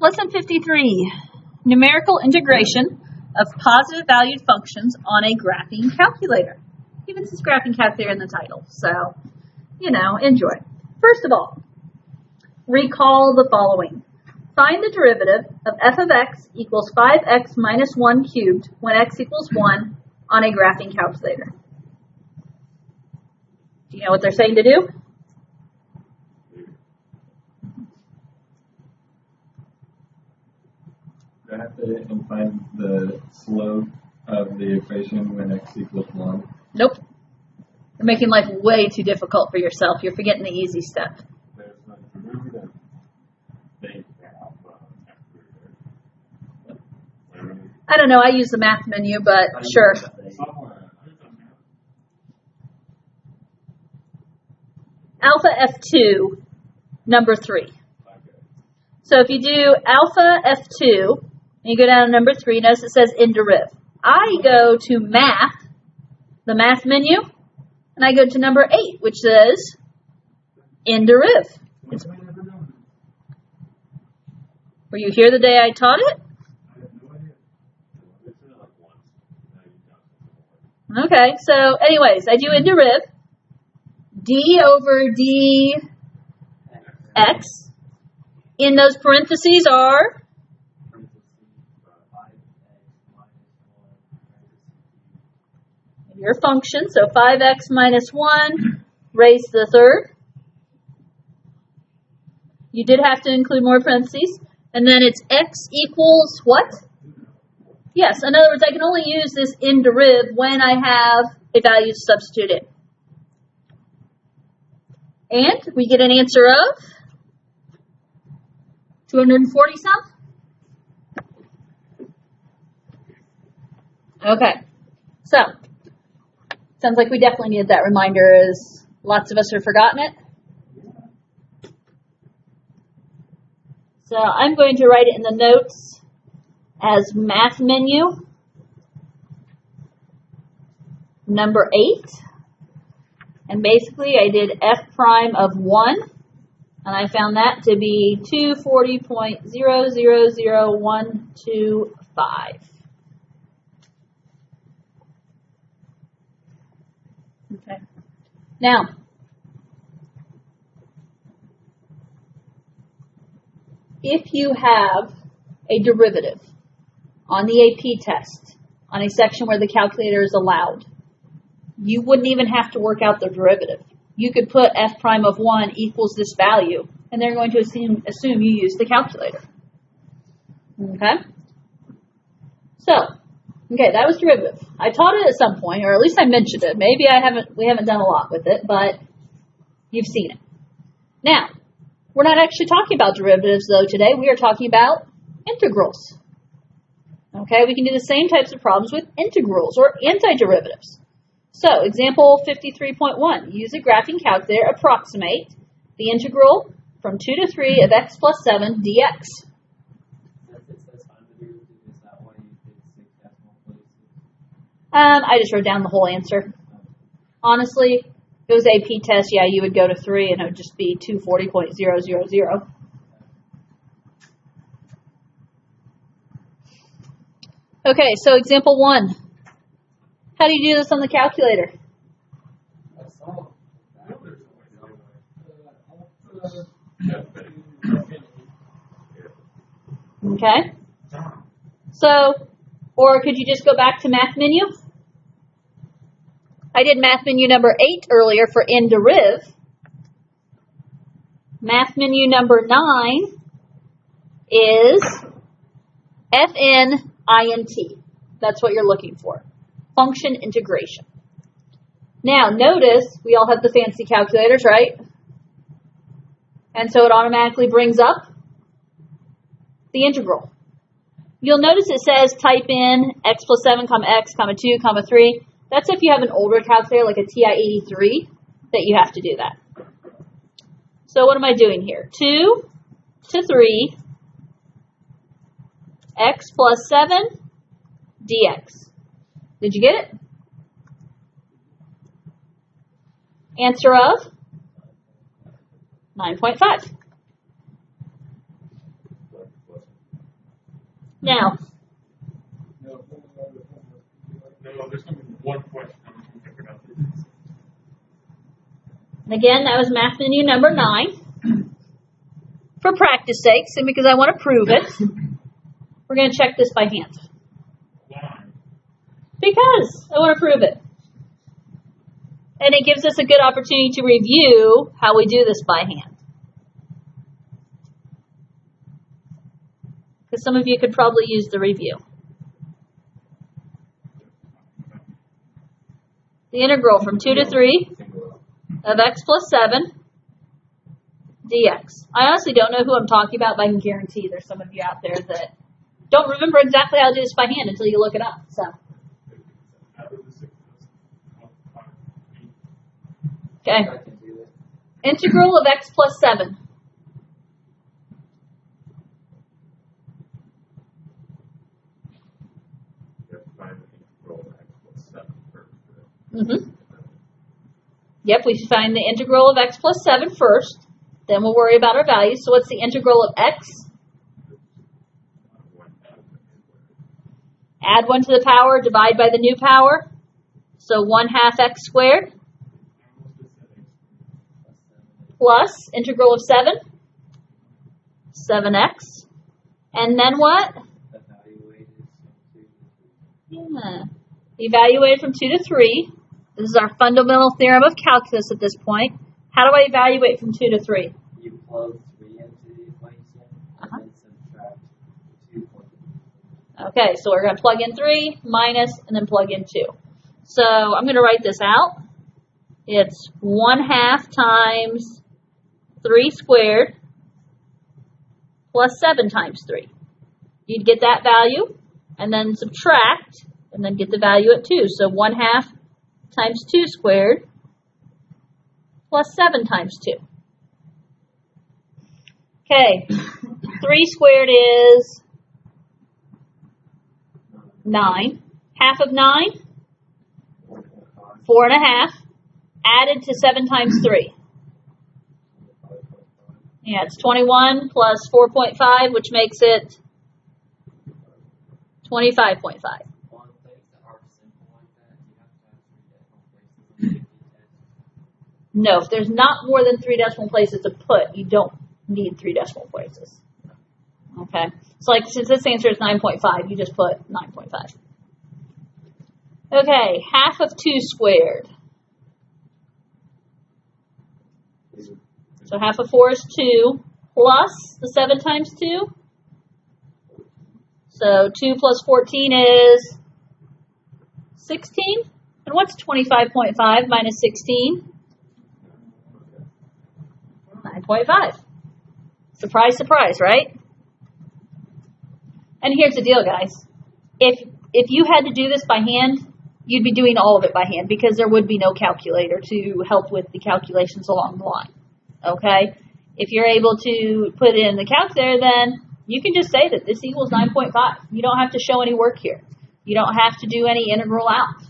Lesson 53, numerical integration of positive valued functions on a graphing calculator. Even says graphing calculator in the title, so, enjoy. First of all, recall the following. Find the derivative of f of x equals 5x minus 1 cubed when x equals 1 on a graphing calculator. Do you know what they're saying to do? Graph it and find the slope of the equation when x equals 1. Nope. You're making life way too difficult for yourself. You're forgetting the easy step. There's a derivative. I don't know. I use the math menu, but sure. Alpha F2, number 3. So if you do alpha F2, and you go down to number 3, notice it says inderiv. I go to math, the math menu, and I go to number 8, which says inderiv. Were you here the day I taught it? Okay, so anyways, I do inderiv. D over dx. In those parentheses are your function, so 5x minus 1 raised to the third. You did have to include more parentheses. And then it's x equals what? Yes, in other words, I can only use this inderiv when I have a value to substitute in. And we get an answer of 240 some? Okay, so sounds like we definitely needed that reminder, as lots of us have forgotten it. So I'm going to write it in the notes as math menu number 8. And basically I did f prime of 1. And I found that to be 240.000125. Okay. Now, if you have a derivative on the AP test, on a section where the calculator is allowed, you wouldn't even have to work out the derivative. You could put f prime of 1 equals this value, and they're going to assume you use the calculator. Okay? So, that was derivative. I taught it at some point, or at least I mentioned it. Maybe we haven't done a lot with it, but you've seen it. Now, we're not actually talking about derivatives, though, today. We are talking about integrals. Okay? We can do the same types of problems with integrals or antiderivatives. So, example 53.1, use a graphing calculator, approximate the integral from 2 to 3 of x plus 7 dx. I just wrote down the whole answer. Honestly, if it was AP test, yeah, you would go to 3 and it would just be 240.000. Okay, so example 1. How do you do this on the calculator? Okay. So, or could you just go back to math menu? I did math menu number 8 earlier for inderiv. Math menu number 9 is FNINT. That's what you're looking for. Function integration. Now, notice we all have the fancy calculators, right? And so it automatically brings up the integral. You'll notice it says type in x plus 7, comma x, comma 2, comma 3. That's if you have an older calculator like a TI-83 that you have to do that. So what am I doing here? 2 to 3, x plus 7 dx. Did you get it? Answer of 9.5. Now, No, there's going to be one question. I forgot this. and again, that was math menu number 9. For practice sake, and because I want to prove it, we're going to check this by hand. Why? Because I want to prove it. And it gives us a good opportunity to review how we do this by hand. Because some of you could probably use the review. The integral from 2 to 3 of x plus 7 dx. I honestly don't know who I'm talking about, but I can guarantee there's some of you out there that don't remember exactly how to do this by hand until you look it up. So, okay. Integral of x plus 7. Yep, we should find the integral of x plus 7 first. Then we'll worry about our values. So what's the integral of x? Add 1 to the power, divide by the new power. So 1/2 x squared plus integral of 7, 7x. And then what? Yeah. Evaluated from 2 to 3. This is our fundamental theorem of calculus at this point. How do I evaluate from 2 to 3? You plug 3 into the equation and then subtract 2. Okay, so we're going to plug in 3, minus, and then plug in 2. So I'm going to write this out. It's 1/2 times 3 squared plus 7 times 3. You'd get that value, and then subtract, and then get the value at 2. So 1/2 times 2 squared plus 7 times 2. Okay, 3 squared is 9. Half of 9? 4.5. Added to 7 times 3. Yeah, it's 21 plus 4.5, which makes it 25.5. No, if there's not more than 3 decimal places to put, you don't need 3 decimal places. Okay? So like, since this answer is 9.5, you just put 9.5. Okay, half of 2 squared. So half of 4 is 2, plus the 7 times 2. So 2 plus 14 is 16. And what's 25.5 minus 16? 9.5. Surprise, surprise, right? And here's the deal, guys. If you had to do this by hand, you'd be doing all of it by hand because there would be no calculator to help with the calculations along the line. Okay? If you're able to put it in the calculator, then you can just say that this equals 9.5. You don't have to show any work here. You don't have to do any integral out.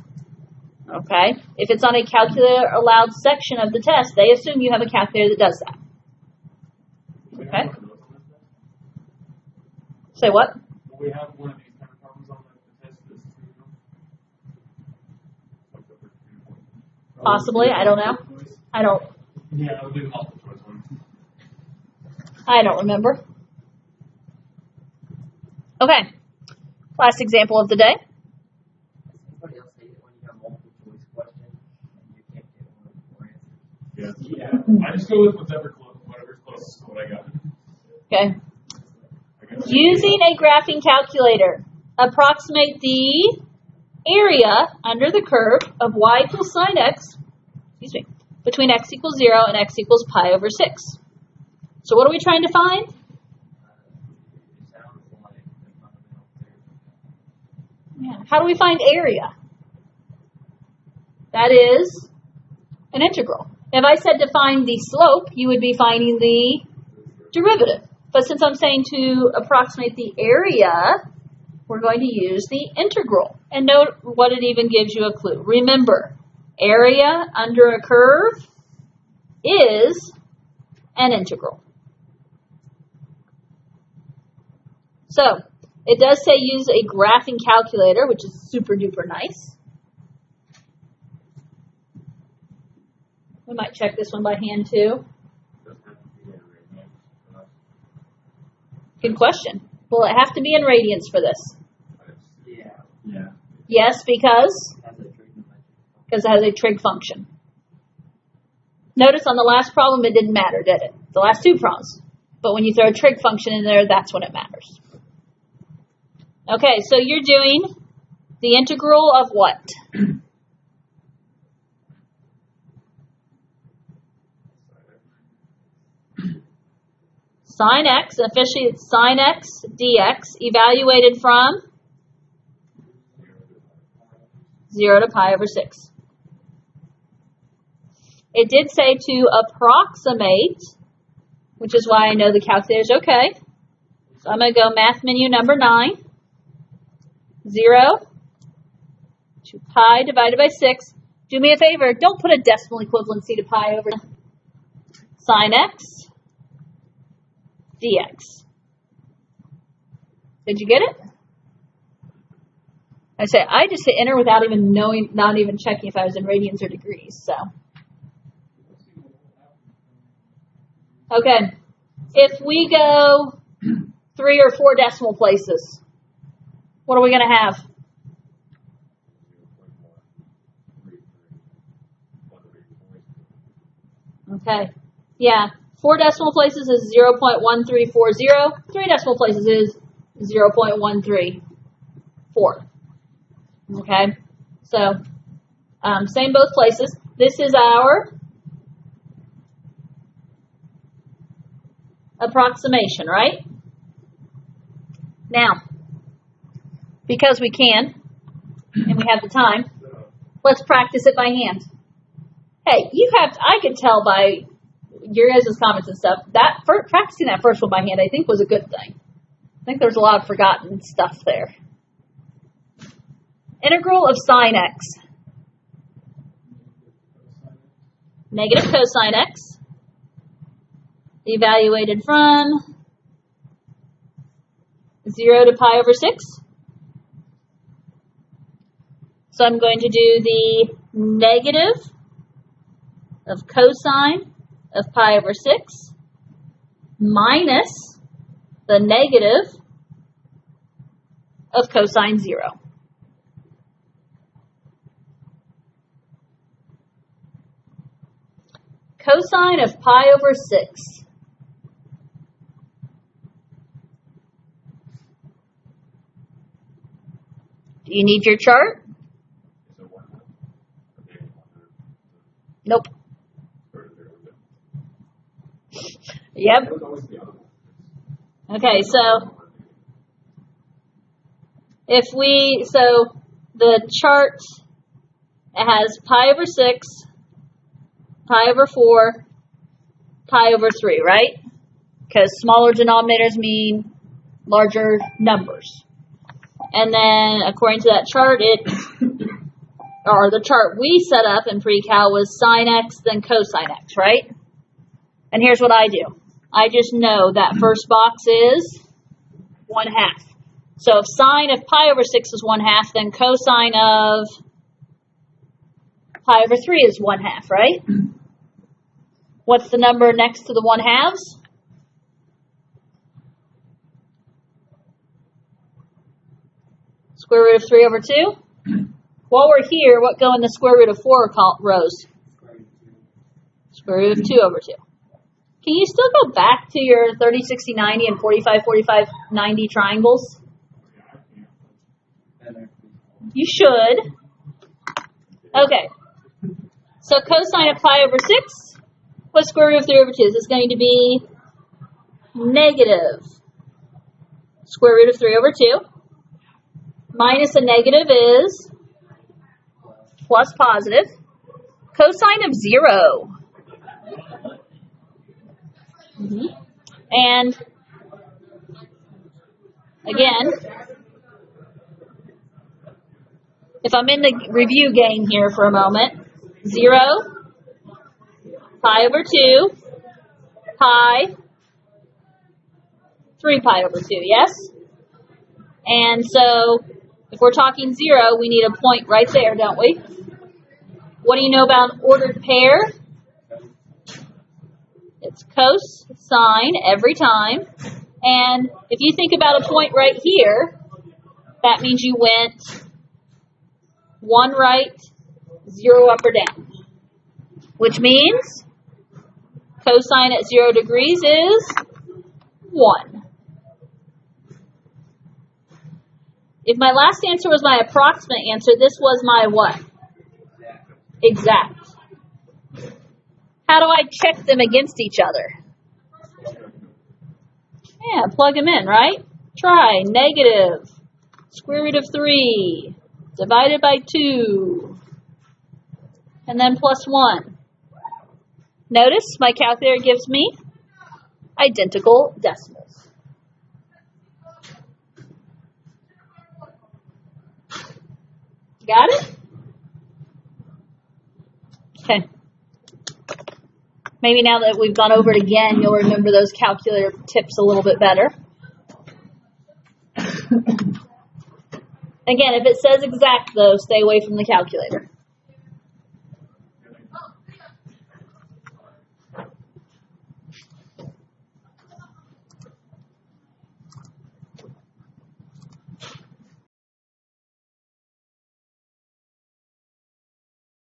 Okay? If it's on a calculator allowed section of the test, they assume you have a calculator that does that. Okay? Say what? Will we have one of these kind of problems on the test this Possibly. I don't know. I don't. Yeah, I'll do the multiple choice one. I don't remember. Okay. Last example of the day. Anybody else hate it when you have multiple choice questions and you can't get one of the answers? Yeah. I just go with whatever's closest to what I got. Okay. Using a graphing calculator, approximate the area under the curve of y equals sine x, between x equals 0 and x equals pi over 6. So what are we trying to find? It sounds like the fundamental theorem. Yeah. How do we find area? That is an integral. If I said to find the slope, you would be finding the derivative. But since I'm saying to approximate the area, we're going to use the integral. And note what it even gives you a clue. Remember, area under a curve is an integral. So, It does say use a graphing calculator, which is super duper nice. We might check this one by hand too. Good question. Will it have to be in radians for this? Yeah. Yeah. Yes, because it has a trig function. Notice on the last problem it didn't matter, did it? The last two problems. But when you throw a trig function in there, that's when it matters. Okay, so you're doing the integral of what? Sine x, and officially it's sine x dx, evaluated from 0 to pi over 6. It did say to approximate, which is why I know the calculator's okay. So I'm going to go math menu number 9. 0 to pi divided by 6. Do me a favor, don't put a decimal equivalency to pi over sine x dx. Did you get it? I just hit enter without even knowing, not even checking if I was in radians or degrees. So, okay, if we go 3 or 4 decimal places, what are we going to have? Okay, yeah, 4 decimal places is 0.1340. 3 decimal places is 0.134. Okay, so same both places. This is our approximation, right? Now, because we can, and we have the time, let's practice it by hand. Hey, I could tell by your guys' comments and stuff, that practicing that first one by hand, I think was a good thing. I think there's a lot of forgotten stuff there. Integral of sine x. Negative cosine x. Evaluated from 0 to pi over 6. So I'm going to do the negative of cosine of pi over 6 minus the negative of cosine 0. Cosine of pi over 6. Do you need your chart? Nope. Yep. Okay, so the chart has pi over 6, pi over 4, pi over 3, right? Because smaller denominators mean larger numbers. And then according to that chart, the chart we set up in pre-cal was sine x, then cosine x, right? And here's what I do. I just know that first box is 1/2. So if sine of pi over 6 is 1/2, then cosine of pi over 3 is 1/2, right? What's the number next to the 1/2s? Square root of 3 over 2. While we're here, what go in the square root of 4 rows? Square root of 2 over 2. Can you still go back to your 30, 60, 90, and 45, 45, 90 triangles? You should. Okay. So cosine of pi over 6, what's square root of 3 over 2? Is this going to be negative square root of 3 over 2. Minus a negative is plus positive. Cosine of 0. And again, if I'm in the review game here for a moment, 0, pi over 2, pi, 3 pi over 2, yes? And so if we're talking 0, we need a point right there, don't we? What do you know about an ordered pair? It's cosine every time. And if you think about a point right here, that means you went 1 right, 0 up or down. Which means cosine at 0 degrees is 1. If my last answer was my approximate answer, this was my what? Exact. How do I check them against each other? Yeah, plug them in, right? Try negative square root of 3 divided by 2 and then plus 1. Notice my calculator gives me identical decimals. Got it? Okay. Maybe now that we've gone over it again, you'll remember those calculator tips a little bit better. Again, if it says exact, though, stay away from the calculator.